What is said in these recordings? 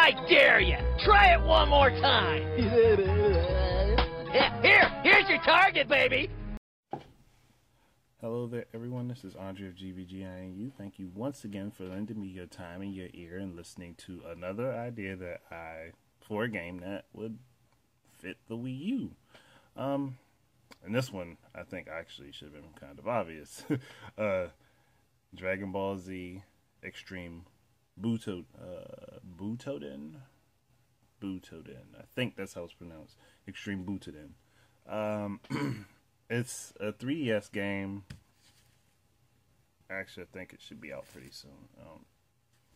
I dare you! Try it one more time! Here's your target, baby! Hello there, everyone. This is Andre of GVGINU. Thank you once again for lending me your time and your ear and listening to another idea for a game that would fit the Wii U. And this one, I think, actually should have been kind of obvious. Dragon Ball Z Extreme Butoden. I think that's how it's pronounced. Extreme Butoden. It's a 3DS game. Actually, I think it should be out pretty soon.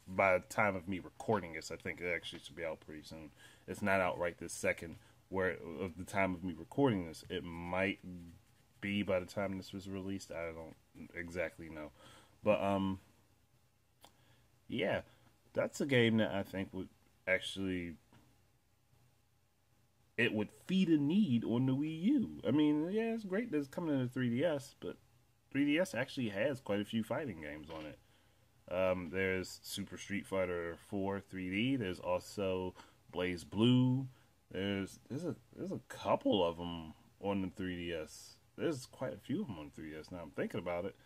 By the time of me recording this, I think it actually should be out pretty soon. It's not out right this second. Where of the time of me recording this, it might be by the time this was released. I don't exactly know, but yeah, that's a game that I think would actually feed a need on the Wii U. I mean, yeah, it's great that it's coming to 3DS, but 3DS actually has quite a few fighting games on it. There's Super Street Fighter 4 3D. There's also Blaze Blue. There's a couple of them on the 3DS. There's quite a few of them on 3DS now I'm thinking about it.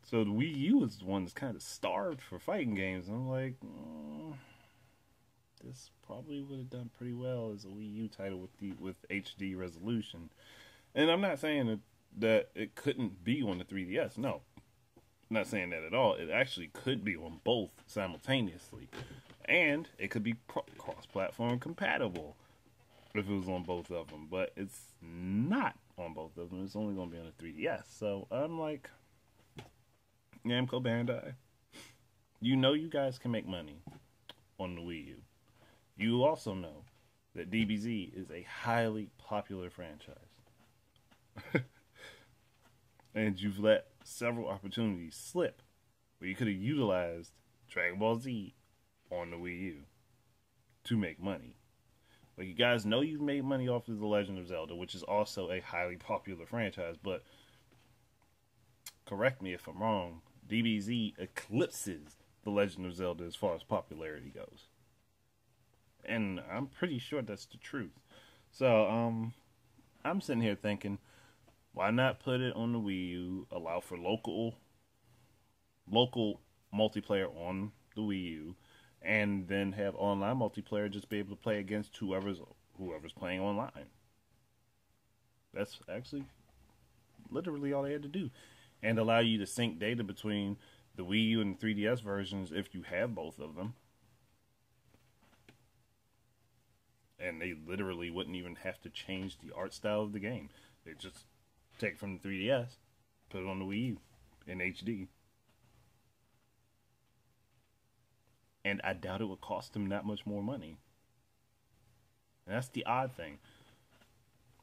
So the Wii U is the one that's kind of starved for fighting games. And I'm like, this probably would have done pretty well as a Wii U title with HD resolution. And I'm not saying that it couldn't be on the 3DS. No, I'm not saying that at all. It actually could be on both simultaneously. And it could be cross-platform compatible if it was on both of them. But it's not on both of them. It's only going to be on the 3DS. So I'm like, Namco Bandai, you know you guys can make money on the Wii U. You also know that DBZ is a highly popular franchise. And you've let several opportunities slip where you could have utilized Dragon Ball Z on the Wii U to make money. Like, you guys know you've made money off of The Legend of Zelda, which is also a highly popular franchise, but correct me if I'm wrong, DBZ eclipses The Legend of Zelda as far as popularity goes. And I'm pretty sure that's the truth. So, I'm sitting here thinking, why not put it on the Wii U, allow for local multiplayer on the Wii U, and then have online multiplayer just be able to play against whoever's playing online. That's actually literally all they had to do. And allow you to sync data between the Wii U and the 3DS versions if you have both of them. And they literally wouldn't even have to change the art style of the game. They just take it from the 3DS, put it on the Wii U in HD. And I doubt it would cost them that much more money. And that's the odd thing.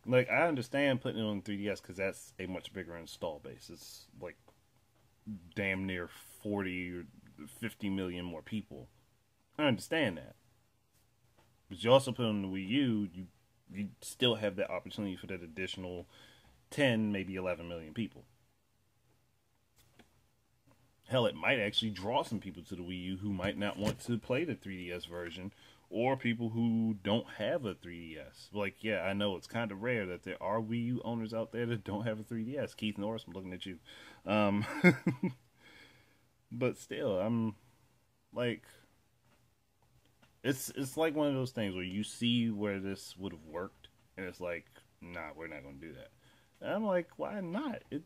Like, I understand putting it on 3DS because that's a much bigger install base. It's like damn near 40 or 50 million more people. I understand that. But you also put it on the Wii U, you still have that opportunity for that additional 10, maybe 11 million people. Hell, it might actually draw some people to the Wii U who might not want to play the 3DS version, or people who don't have a 3DS. Like, yeah, I know it's kind of rare that there are Wii U owners out there that don't have a 3DS. Keith Norris, I'm looking at you. But still, I'm like, it's like one of those things where you see where this would have worked, and it's like, nah, we're not going to do that. And I'm like, why not? It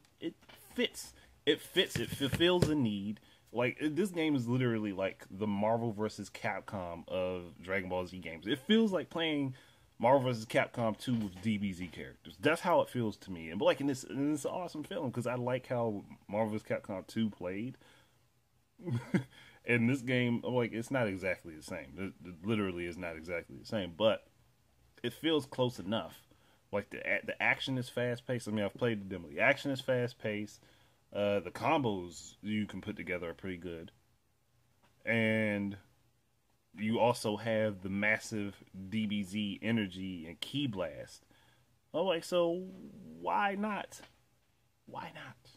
fits. It fits. It fulfills the need. Like, this game is literally like the Marvel vs. Capcom of Dragon Ball Z games. It feels like playing Marvel vs. Capcom 2 with DBZ characters. That's how it feels to me. And but like, and it's an awesome film because I like how Marvel vs. Capcom 2 played. And this game, like, it's not exactly the same. It literally is not exactly the same, but it feels close enough. Like, the action is fast paced. I mean, I've played the demo. The action is fast paced. The combos you can put together are pretty good. And you also have the massive DBZ energy and key blast. Oh, like, so why not? Why not?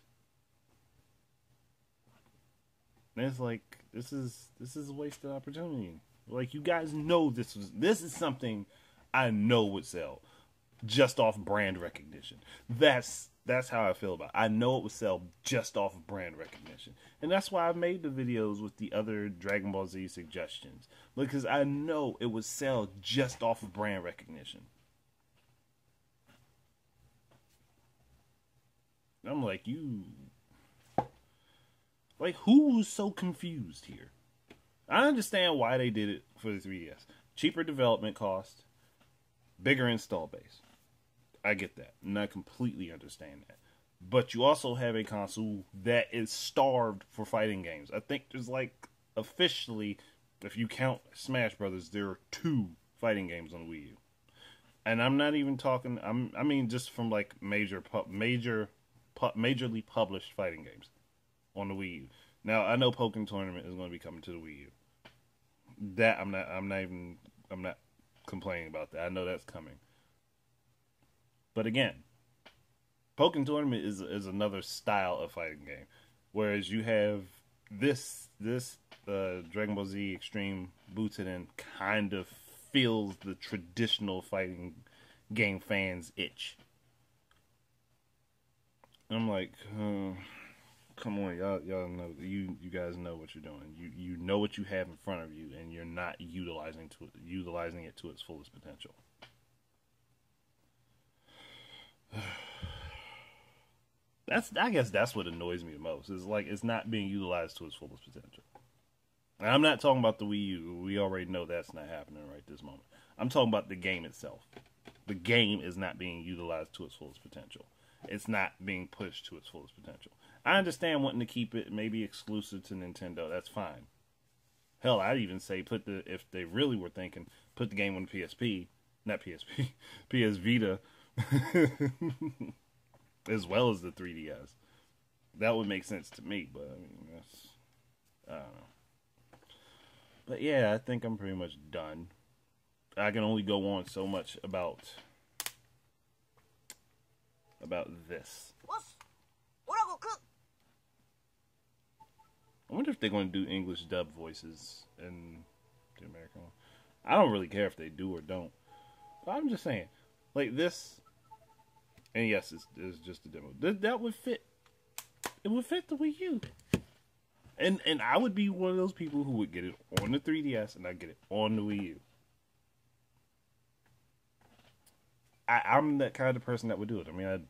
And it's like, this is a wasted opportunity. Like, you guys know this is something I know would sell just off brand recognition. That's how I feel about it. I know it would sell just off of brand recognition. And that's why I made the videos with the other Dragon Ball Z suggestions. Because I know it would sell just off of brand recognition. I'm like, who was so confused here? I understand why they did it for the 3DS. Cheaper development cost, bigger install base. I get that, and I completely understand that. But you also have a console that is starved for fighting games. I think there's like, officially, if you count Smash Brothers, there are 2 fighting games on Wii U. And I'm not even talking, I mean just from like majorly published fighting games on the Wii U. Now, I know Pokken Tournament is going to be coming to the Wii U. That I'm not complaining about that. I know that's coming. But again, Pokken Tournament is another style of fighting game, whereas you have this Dragon Ball Z Extreme Butoden kind of fills the traditional fighting game fans' itch. I'm like, come on, y'all know, you guys know what you're doing. You know what you have in front of you, and you're not utilizing it to its fullest potential. I guess that's what annoys me the most. Is like, it's not being utilized to its fullest potential. And I'm not talking about the Wii U. We already know that's not happening right this moment. I'm talking about the game itself. The game is not being utilized to its fullest potential. It's not being pushed to its fullest potential. I understand wanting to keep it maybe exclusive to Nintendo. That's fine. Hell, I'd even say if they really were thinking, put the game on PSP, not PSP, PS Vita, as well as the 3DS. That would make sense to me, but I mean, I don't know. But yeah, I think I'm pretty much done. I can only go on so much about this. I wonder if they're going to do English dub voices in the American one. I don't really care if they do or don't. But I'm just saying, like this, and yes, it's just a demo. That would fit. It would fit the Wii U. And I would be one of those people who would get it on the 3DS and I'd get it on the Wii U. I'm that kind of person that would do it. I mean,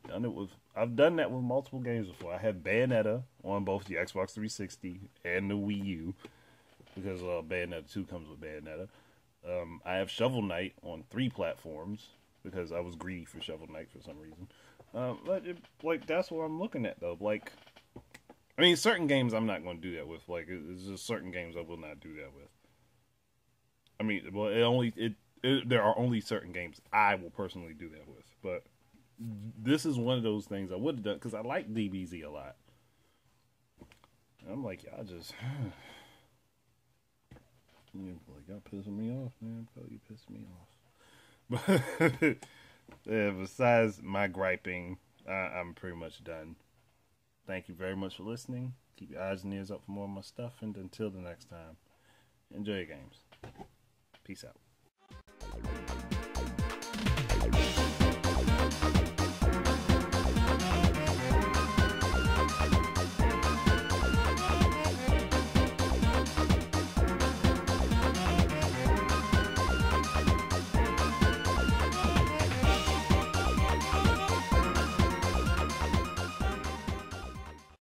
I've done that with multiple games before. I had Bayonetta on both the Xbox 360 and the Wii U, because Bayonetta 2 comes with Bayonetta. I have Shovel Knight on 3 platforms, because I was greedy for Shovel Knight for some reason. But that's what I'm looking at, though. Like, I mean, certain games I'm not going to do that with. Like, it's just certain games I will not do that with. I mean, well, there are only certain games I will personally do that with. But this is one of those things I would have done, because I like DBZ a lot. And I'm like, y'all just... y'all pissing me off, man. You pissing me off. But yeah, besides my griping, I'm pretty much done. Thank you very much for listening. Keep your eyes and ears up for more of my stuff. And until the next time, enjoy your games. Peace out.